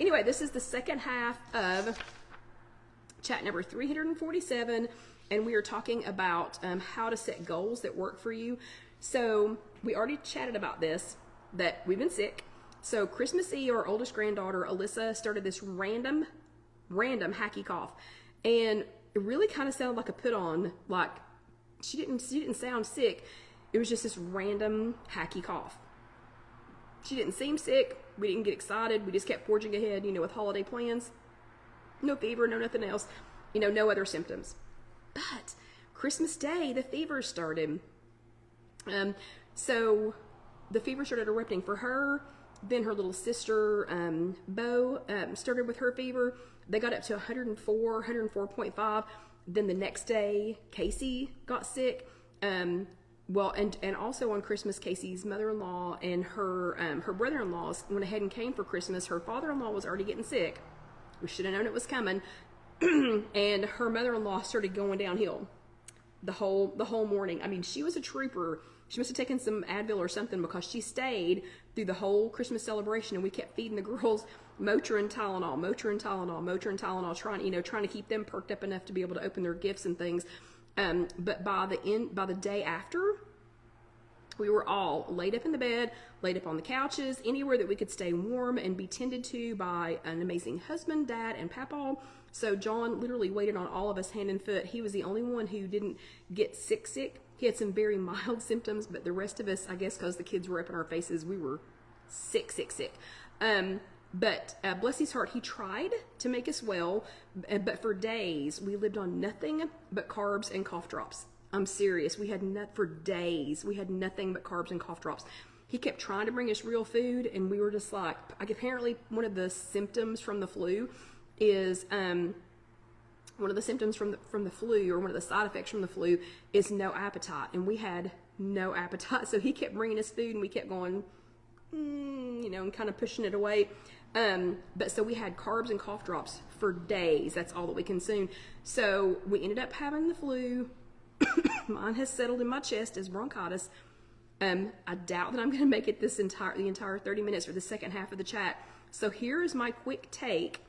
Anyway, this is the second half of chat number 347, and we are talking about how to set goals that work for you. So we already chatted about this, that we've been sick. So Christmas Eve, our oldest granddaughter, Alyssa, started this random hacky cough. And it really kind of sounded like a put on, like she didn't sound sick. It was just this random hacky cough. She didn't seem sick. We didn't get excited. We just kept forging ahead, with holiday plans. No fever, no nothing else, no other symptoms. But Christmas Day, the fever started. So the fever started erupting for her. Then her little sister, Bo, started with her fever. They got up to 104, 104.5. Then the next day, Casey got sick. Well, and also on Christmas, Casey's mother-in-law and her brother-in-laws went ahead and came for Christmas. Her father-in-law was already getting sick. We should have known it was coming. And her mother-in-law started going downhill the whole morning. I mean, she was a trooper. She must have taken some Advil or something, because she stayed through the whole Christmas celebration, and we kept feeding the girls Motrin Tylenol, trying to keep them perked up enough to be able to open their gifts and things. But by the day after, we were all laid up in the bed, laid up on the couches, anywhere that we could stay warm and be tended to by an amazing husband, dad, and papa. So John literally waited on all of us hand and foot. He was the only one who didn't get sick. He had some very mild symptoms, but the rest of us, I guess because the kids were up in our faces, we were sick. But bless his heart, he tried to make us well, but for days we lived on nothing but carbs and cough drops. I'm serious. For days we had nothing but carbs and cough drops. He kept trying to bring us real food, and we were just like, apparently one of the symptoms from the flu is one of the symptoms from the flu, or one of the side effects from the flu, is no appetite, and we had no appetite. So he kept bringing us food, and we kept going, and kind of pushing it away. But so we had carbs and cough drops for days. That's all that we consumed. So we ended up having the flu. Mine has settled in my chest as bronchitis. I doubt that I'm going to make it the entire 30 minutes for the second half of the chat. So here is my quick take.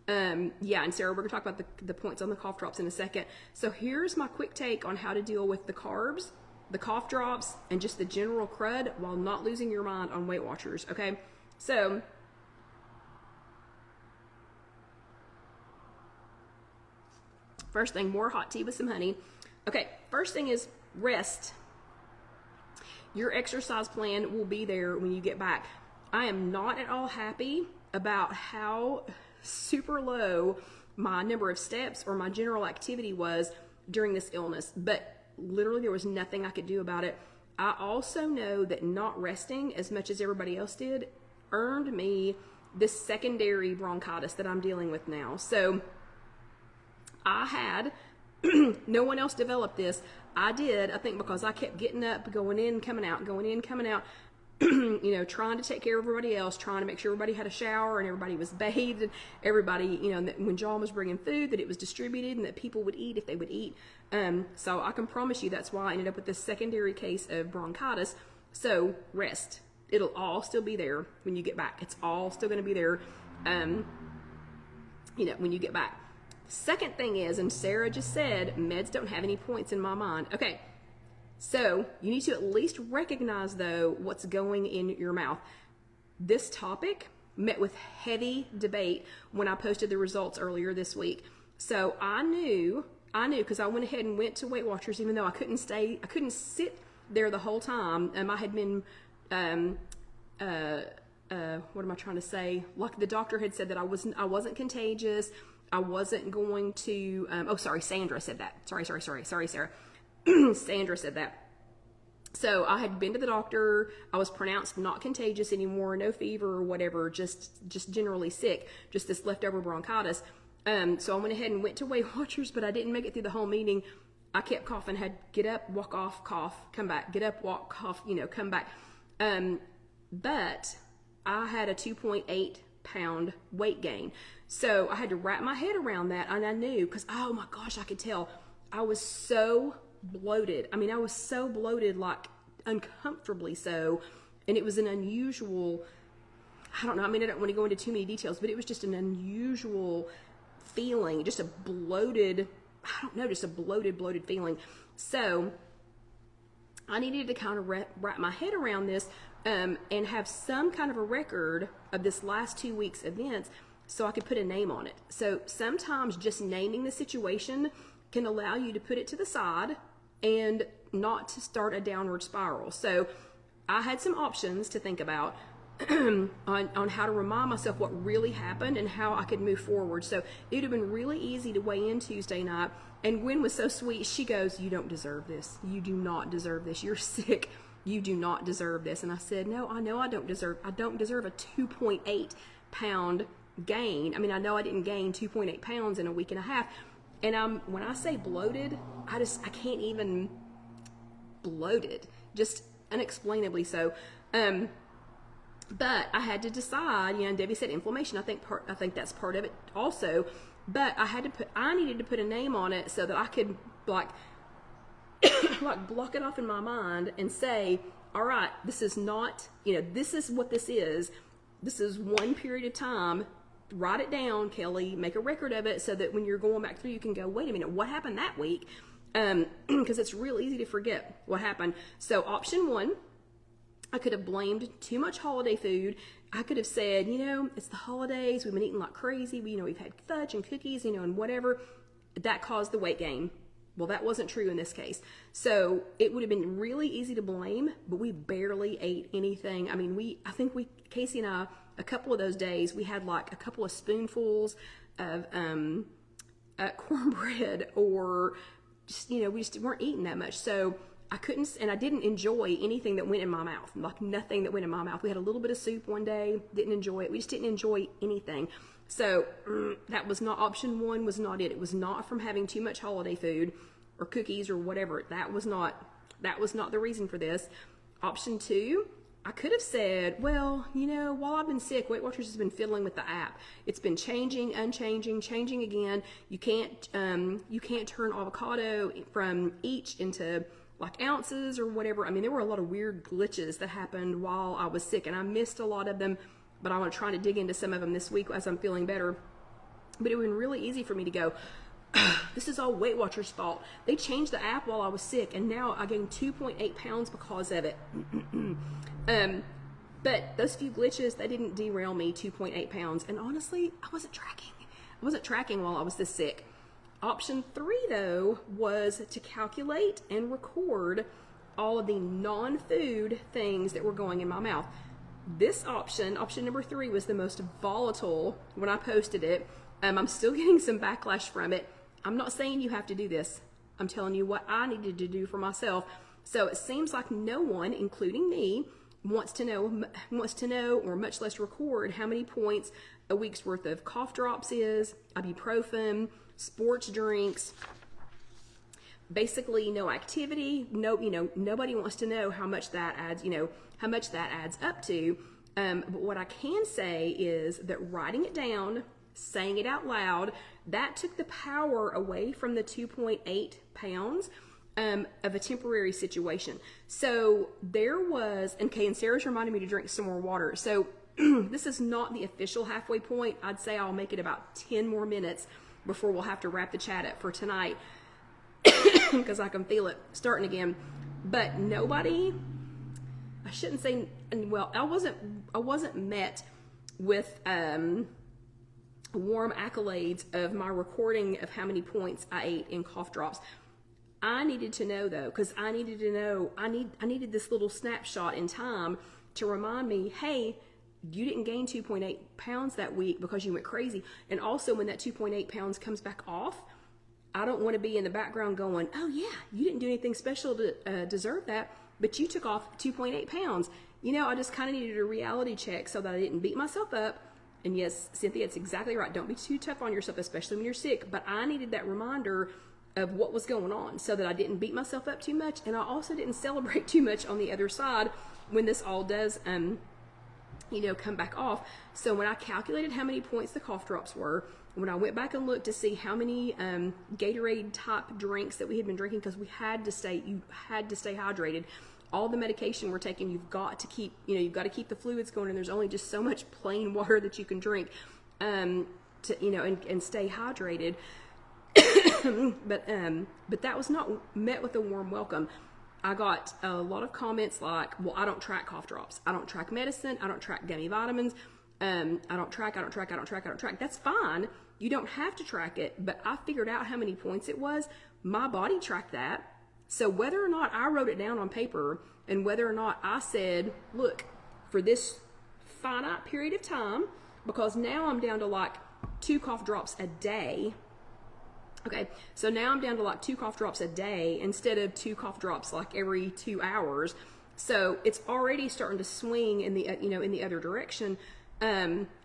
And Sarah, we're going to talk about the points on the cough drops in a second. So here's my quick take on how to deal with the carbs, the cough drops, and just the general crud while not losing your mind on Weight Watchers, okay? So first thing, more hot tea with some honey. Okay, first thing is rest. Your exercise plan will be there when you get back. I am not at all happy about how super low my number of steps or my general activity was during this illness, but literally there was nothing I could do about it. I also know that not resting as much as everybody else did earned me this secondary bronchitis that I'm dealing with now. So I had no one else developed this. I did, I think, because I kept getting up, going in, coming out, trying to take care of everybody else, trying to make sure everybody had a shower and everybody was bathed, and everybody, that when John was bringing food, that it was distributed and that people would eat if they would eat. So I can promise you that's why I ended up with this secondary case of bronchitis. So rest. It'll all still be there when you get back. It's all still going to be there, when you get back. Second thing is, and Sarah just said, meds don't have any points in my mind. Okay, so you need to at least recognize, though, what's going in your mouth. This topic met with heavy debate when I posted the results earlier this week. So I knew, because I went ahead and went to Weight Watchers, even though I couldn't sit there the whole time. I had been, what am I trying to say? Like the doctor had said that I wasn't contagious. I wasn't going to, Sandra said that. Sorry, Sarah. Sandra said that. So I had been to the doctor. I was pronounced not contagious anymore, no fever or whatever, just generally sick, just this leftover bronchitis. So I went ahead and went to Weight Watchers, but I didn't make it through the whole meeting. I kept coughing, had get up, walk off, cough, come back, get up, walk, cough, come back. But I had a 2.8 pound weight gain. So I had to wrap my head around that, and I knew, because, oh my gosh, I could tell I was so bloated. I mean, I was so bloated, like uncomfortably so, and it was an unusual I don't know. I mean, I don't want to go into too many details, but it was just an unusual feeling, just a bloated, I don't know, just a bloated feeling. So I needed to kind of wrap my head around this and have some kind of a record of this last 2 weeks events so I could put a name on it. So sometimes just naming the situation can allow you to put it to the side and not to start a downward spiral. So I had some options to think about on how to remind myself what really happened and how I could move forward. So it would have been really easy to weigh in Tuesday night. And Gwen was so sweet. She goes, "You don't deserve this. You do not deserve this. You're sick. You do not deserve this." And I said, "No, I know I don't deserve a 2.8 pound gain. I mean, I know I didn't gain 2.8 pounds in a week and a half." And when I say bloated, I can't even, bloated, just unexplainably so. But I had to decide, and Debbie said inflammation. I think that's part of it also. But I needed to put a name on it so that I could like block it off in my mind and say, all right, this is not, this is what this is. This is one period of time. Write it down, Kelly, make a record of it so that when you're going back through, you can go, wait a minute, what happened that week? Because it's real easy to forget what happened. So option one, I could have blamed too much holiday food. I could have said, it's the holidays. We've been eating like crazy. We've had fudge and cookies, and whatever. That caused the weight gain. Well, that wasn't true in this case. So it would have been really easy to blame, but we barely ate anything. I mean, Casey and I, a couple of those days, we had like a couple of spoonfuls of cornbread, or just, we just weren't eating that much. So I couldn't, and I didn't enjoy anything that went in my mouth, like nothing that went in my mouth. We had a little bit of soup one day, didn't enjoy it. We just didn't enjoy anything. So that was not, option one was not it. It was not from having too much holiday food or cookies or whatever. That was not the reason for this. Option two, I could have said, well, while I've been sick, Weight Watchers has been fiddling with the app. It's been changing, unchanging, changing again. You can't turn avocado from each into like ounces or whatever. I mean, there were a lot of weird glitches that happened while I was sick, and I missed a lot of them, but I want to try to dig into some of them this week as I'm feeling better. But it would have been really easy for me to go, this is all Weight Watchers' fault. They changed the app while I was sick, and now I gained 2.8 pounds because of it. But those few glitches, they didn't derail me 2.8 pounds. And honestly, I wasn't tracking while I was this sick. Option three, though, was to calculate and record all of the non-food things that were going in my mouth. This option number three, was the most volatile when I posted it. I'm still getting some backlash from it. I'm not saying you have to do this. I'm telling you what I needed to do for myself. So it seems like no one, including me, wants to know, or much less record how many points a week's worth of cough drops is, ibuprofen, sports drinks, basically no activity. Nobody wants to know how much that adds up to. But what I can say is that writing it down, saying it out loud, that took the power away from the 2.8 pounds of a temporary situation. So there was, and Sarah's reminded me to drink some more water. So this is not the official halfway point. I'd say I'll make it about 10 more minutes before we'll have to wrap the chat up for tonight, because I can feel it starting again. But nobody, I shouldn't say, well, I wasn't met with warm accolades of my recording of how many points I ate in cough drops. I needed to know, though, because I needed to know, I needed this little snapshot in time to remind me, hey, you didn't gain 2.8 pounds that week because you went crazy. And also, when that 2.8 pounds comes back off, I don't want to be in the background going, oh yeah, you didn't do anything special to deserve that, but you took off 2.8 pounds. I just kind of needed a reality check so that I didn't beat myself up. And yes, Cynthia, it's exactly right. Don't be too tough on yourself, especially when you're sick. But I needed that reminder of what was going on so that I didn't beat myself up too much. And I also didn't celebrate too much on the other side when this all does, come back off. So when I calculated how many points the cough drops were, when I went back and looked to see how many Gatorade type drinks that we had been drinking, because you had to stay hydrated. all the medication we're taking, you've got to keep, you've got to keep the fluids going, and there's only just so much plain water that you can drink, and stay hydrated. But that was not met with a warm welcome. I got a lot of comments like, well, I don't track cough drops. I don't track medicine. I don't track gummy vitamins. I don't track. That's fine. You don't have to track it, but I figured out how many points it was. My body tracked that. So whether or not I wrote it down on paper, and whether or not I said, look, for this finite period of time, because now I'm down to like 2 cough drops a day. Okay, so now I'm down to like 2 cough drops a day instead of 2 cough drops like every 2 hours. So it's already starting to swing in the in the other direction.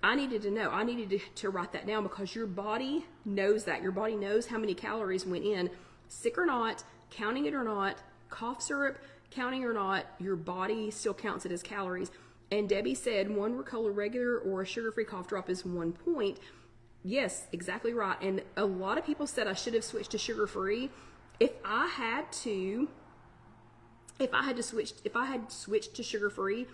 I needed to know. I needed to write that down, because your body knows that. Your body knows how many calories went in, sick or not, counting it or not, cough syrup counting or not. Your body still counts it as calories. And Debbie said 1 Ricola regular or a sugar-free cough drop is 1 point. Yes, exactly right. And a lot of people said I should have switched to sugar-free. If I had switched to sugar-free,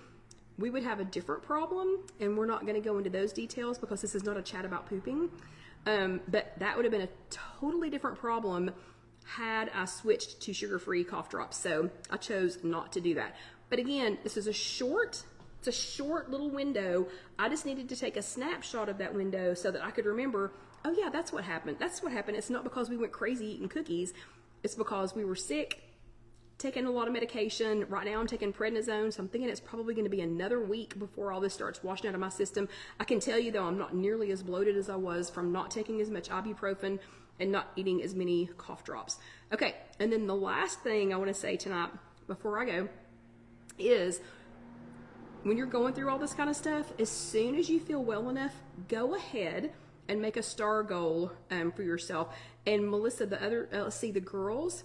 we would have a different problem, and we're not going to go into those details because this is not a chat about pooping. But that would have been a totally different problem had I switched to sugar-free cough drops. So I chose not to do that. But again, this is it's a short little window. I just needed to take a snapshot of that window so that I could remember, oh yeah, that's what happened. That's what happened. It's not because we went crazy eating cookies. It's because we were sick, taking a lot of medication. Right now I'm taking prednisone, so I'm thinking it's probably going to be another week before all this starts washing out of my system. I can tell you though, I'm not nearly as bloated as I was from not taking as much ibuprofen and not eating as many cough drops. Okay, and then the last thing I want to say tonight before I go is, when you're going through all this kind of stuff, as soon as you feel well enough, go ahead and make a STAR goal for yourself. And Melissa, the girls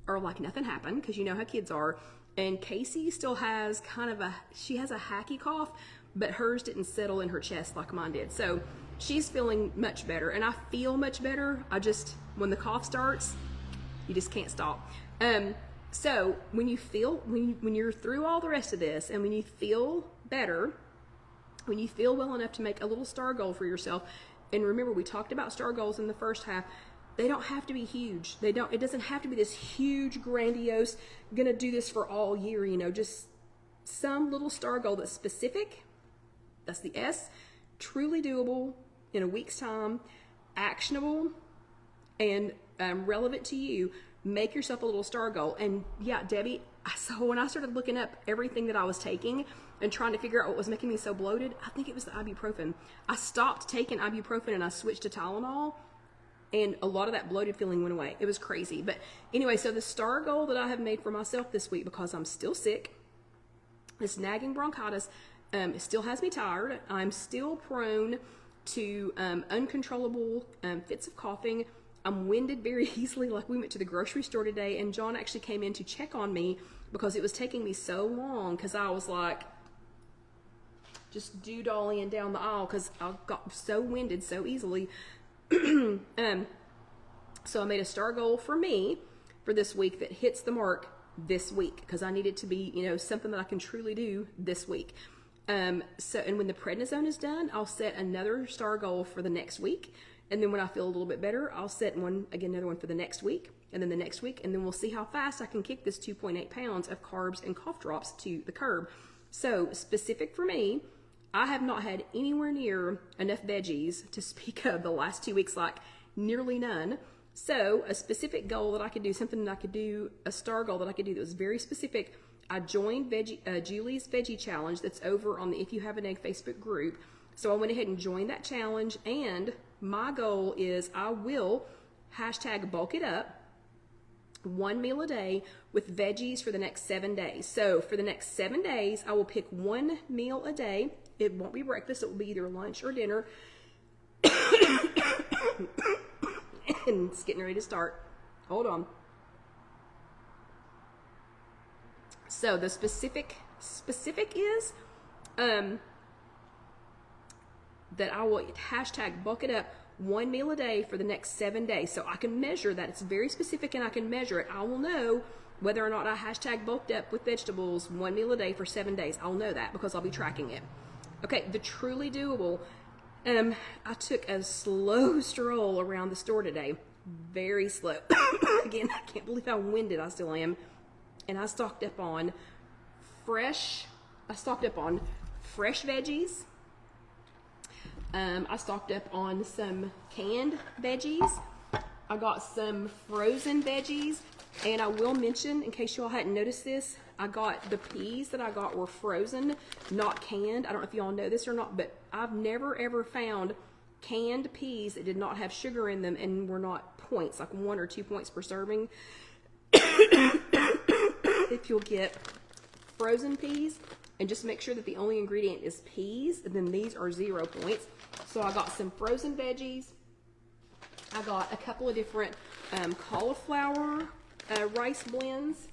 are like nothing happened, because you know how kids are. And Casey still has she has a hacky cough, but hers didn't settle in her chest like mine did. So she's feeling much better, and I feel much better. When the cough starts, you just can't stop. So when you're through all the rest of this, and when you feel better, when you feel well enough to make a little STAR goal for yourself, and remember, we talked about STAR goals in the first half. They don't have to be huge. It doesn't have to be this huge, grandiose, gonna do this for all year, just some little STAR goal that's specific. That's the S, truly doable in a week's time, actionable, and relevant to you. Make yourself a little STAR goal. And yeah, Debbie, so when I started looking up everything that I was taking and trying to figure out what was making me so bloated, I think it was the ibuprofen. I stopped taking ibuprofen and I switched to Tylenol, and a lot of that bloated feeling went away. It was crazy. But anyway, so the STAR goal that I have made for myself this week, because I'm still sick, this nagging bronchitis it still has me tired. I'm still prone to uncontrollable fits of coughing. I'm winded very easily. Like, we went to the grocery store today, and John actually came in to check on me because it was taking me so long, because I was like just doodling down the aisle because I got so winded so easily. So I made a STAR goal for me for this week that hits the mark this week, because I need it to be, something that I can truly do this week. And when the prednisone is done, I'll set another STAR goal for the next week. And then when I feel a little bit better, I'll set another one for the next week, and then the next week, and then we'll see how fast I can kick this 2.8 pounds of carbs and cough drops to the curb. So specific for me, I have not had anywhere near enough veggies to speak of the last 2 weeks, like nearly none. So a specific goal that I could do, something that I could do, a STAR goal that I could do that was very specific. I joined Julie's Veggie Challenge that's over on the If You Have an Egg Facebook group. So I went ahead and joined that challenge, and my goal is I will #bulk it up, 1 meal a day with veggies for the next 7 days. So for the next 7 days, I will pick 1 meal a day. It won't be breakfast. It will be either lunch or dinner. And it's getting ready to start. Hold on. So the specific is that I will #bulk it up, 1 meal a day for the next 7 days. So I can measure that. It's very specific, and I can measure it. I will know whether or not I hashtag bulked up with vegetables 1 meal a day for 7 days. I'll know that because I'll be tracking it. Okay, the truly doable. I took a slow stroll around the store today. Very slow. Again, I can't believe how winded I still am. And I stocked up on fresh veggies. I stocked up on some canned veggies. I got some frozen veggies. And I will mention, in case y'all hadn't noticed this, I got the peas that I got were frozen, not canned. I don't know if y'all know this or not, but I've never ever found canned peas that did not have sugar in them and were not points, like 1 or 2 points per serving. If you'll get frozen peas and just make sure that the only ingredient is peas, then these are 0 points. So I got some frozen veggies. I got a couple of different cauliflower rice blends.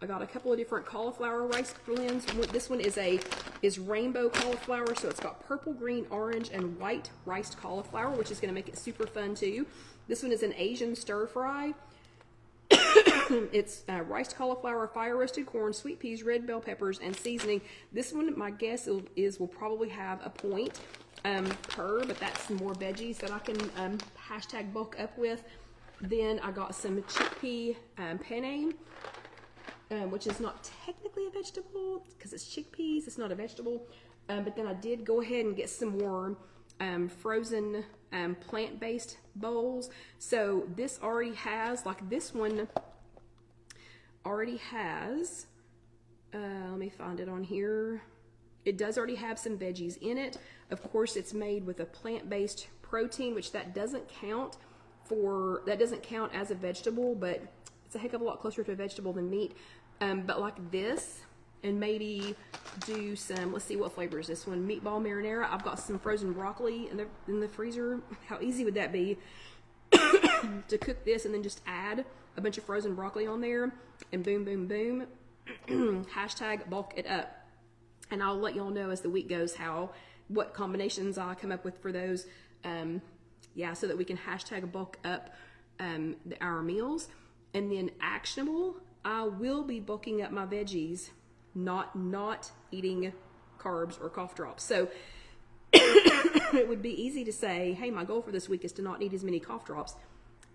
I got a couple of different cauliflower rice blends. This one is rainbow cauliflower, so it's got purple, green, orange, and white riced cauliflower, which is going to make it super fun too. This one is an Asian stir fry. It's riced cauliflower, fire roasted corn, sweet peas, red bell peppers, and seasoning. This one, my guess will probably have a point per, but that's some more veggies that I can hashtag bulk up with. Then I got some chickpea penne, which is not technically a vegetable because it's chickpeas. It's not a vegetable. But then I did go ahead and get some more frozen plant-based bowls. So this already has, like this one already has, let me find it on here. It does already have some veggies in it. Of course, it's made with a plant-based protein, which that doesn't count as a vegetable, but it's a heck of a lot closer to a vegetable than meat. But like this, and maybe do some, let's see, what flavor is this one? Meatball marinara. I've got some frozen broccoli in the freezer. How easy would that be to cook this and then just add a bunch of frozen broccoli on there and boom, boom, boom. Hashtag bulk it up. And I'll let y'all know as the week goes what combinations I come up with for those. So that we can hashtag bulk up our meals. And then actionable, I will be bulking up my veggies, not eating carbs or cough drops. So it would be easy to say, hey, my goal for this week is to not eat as many cough drops.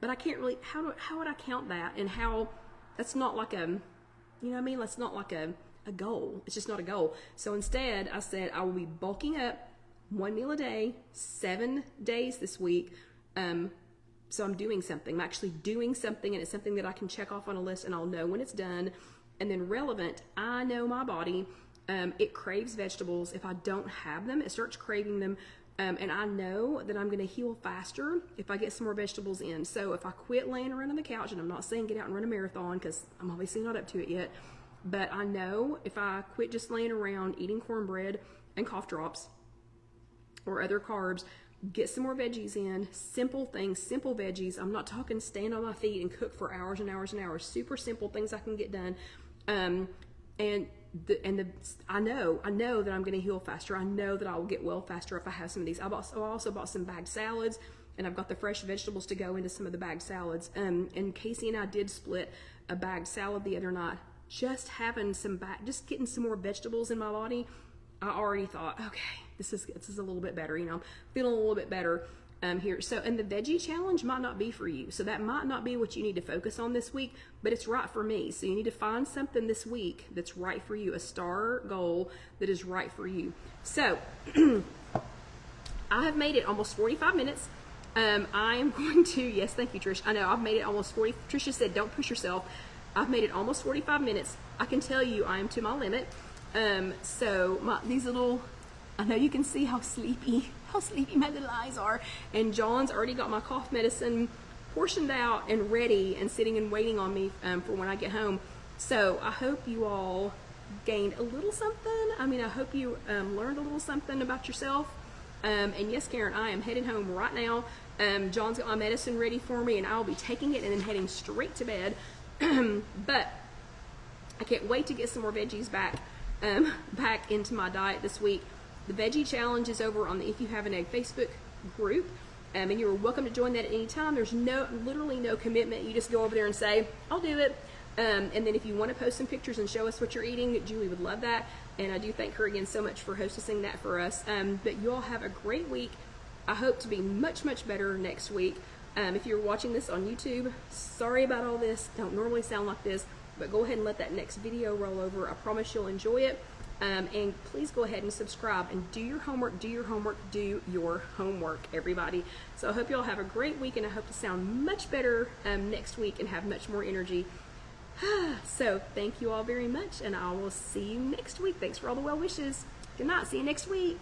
But I can't really, how would I count that? And how, that's not like that's not like a goal. It's just not a goal. So instead, I said I will be bulking up 1 meal a day, 7 days this week. So I'm doing something. I'm actually doing something, and it's something that I can check off on a list, and I'll know when it's done. And then relevant, I know my body, it craves vegetables. If I don't have them, it starts craving them. And I know that I'm going to heal faster if I get some more vegetables in. So if I quit laying around on the couch, and I'm not saying get out and run a marathon because I'm obviously not up to it yet, but I know if I quit just laying around eating cornbread and cough drops or other carbs, get some more veggies in, simple things, simple veggies. I'm not talking stand on my feet and cook for hours and hours and hours. Super simple things I can get done. I know that I'm going to heal faster. I know that I will get well faster if I have some of these. I also bought some bagged salads, and I've got the fresh vegetables to go into some of the bagged salads. And Casey and I did split a bagged salad the other night. Just getting some more vegetables in my body. I already thought, okay, this is a little bit better. I'm feeling a little bit better here. So, and the veggie challenge might not be for you. So that might not be what you need to focus on this week, but it's right for me. So you need to find something this week that's right for you, a STAR goal that is right for you. So I have made it almost 45 minutes. I am going to, yes, thank you, Trish. I know I've made it almost 40. Trisha said, don't push yourself. I've made it almost 45 minutes. I can tell you I am to my limit. So these little, I know you can see how sleepy my little eyes are. And John's already got my cough medicine portioned out and ready and sitting and waiting on me for when I get home. So I hope you all gained a little something. I mean, I hope you learned a little something about yourself. And yes, Karen, I am heading home right now. John's got my medicine ready for me, and I'll be taking it and then heading straight to bed. But I can't wait to get some more veggies back into my diet this week. The veggie challenge is over on the If You Have an Egg Facebook group. And you're welcome to join that at any time. There's literally no commitment. You just go over there and say, I'll do it. And then if you want to post some pictures and show us what you're eating, Julie would love that. And I do thank her again so much for hostessing that for us. But you all have a great week. I hope to be much, much better next week. If you're watching this on YouTube, sorry about all this. Don't normally sound like this, but go ahead and let that next video roll over. I promise you'll enjoy it. And please go ahead and subscribe and do your homework, do your homework, do your homework, everybody. So I hope you all have a great week, and I hope to sound much better next week and have much more energy. So thank you all very much, and I will see you next week. Thanks for all the well wishes. Good night. See you next week.